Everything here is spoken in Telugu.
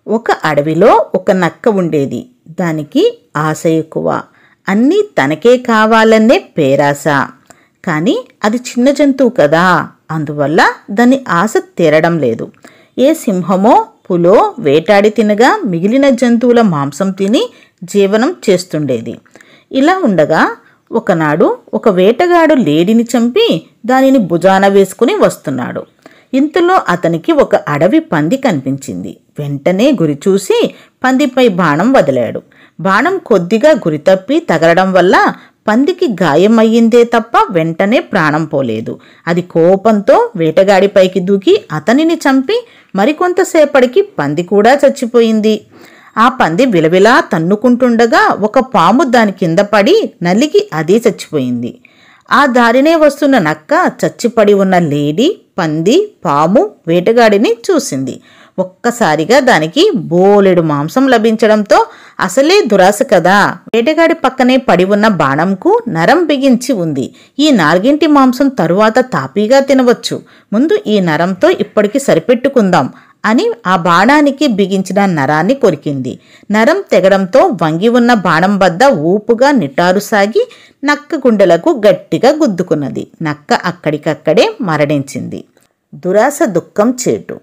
ఒక అడవిలో ఒక నక్క ఉండేది. దానికి ఆశ ఎక్కువ. అన్నీ తనకే కావాలనే పేరాశ. కానీ అది చిన్న జంతువు కదా, అందువల్ల దాని ఆశ తీరడం లేదు. ఏ సింహమో పులో వేటాడి తినగా మిగిలిన జంతువుల మాంసం తిని జీవనం చేస్తుండేది. ఇలా ఉండగా ఒకనాడు ఒక వేటగాడు లేడిని చంపి దానిని భుజాన వేసుకుని వస్తున్నాడు. ఇంతలో అతనికి ఒక అడవి పంది కనిపించింది. వెంటనే గురి చూసి పందిపై బాణం వదిలాడు. బాణం కొద్దిగా గురి తప్పి తగలడం వల్ల పందికి గాయమయ్యిందే తప్ప వెంటనే ప్రాణం పోలేదు. అది కోపంతో వేటగాడిపైకి దూకి అతనిని చంపి మరికొంతసేపటికి పంది కూడా చచ్చిపోయింది. ఆ పంది విలవిలా తన్నుకుంటుండగా ఒక పాము దాని కింద పడి నలిగి అదే చచ్చిపోయింది. ఆ దారినే వస్తున్న నక్క చచ్చిపడి ఉన్న లేడి, పంది, పాము, వేటగాడిని చూసింది. ఒక్కసారిగా దానికి బోలెడు మాంసం లభించడంతో అసలే దురాశ కదా, వేటగాడి పక్కనే పడి ఉన్న బాణంకు నరం బిగించి ఉంది. ఈ నాలుగింటి మాంసం తరువాత తాపీగా తినవచ్చు, ముందు ఈ నరంతో ఇప్పటికి సరిపెట్టుకుందాం అని ఆ బాణానికి బిగించిన నరాన్ని కొరికింది. నరం తెగడంతో వంగి ఉన్న బాణం వద్ద ఊపుగా నిటారు సాగి నక్క గుండెలకు గట్టిగా గుద్దుకున్నది. నక్క అక్కడికక్కడే మరణించింది. దురాశ దుఃఖం చేటు.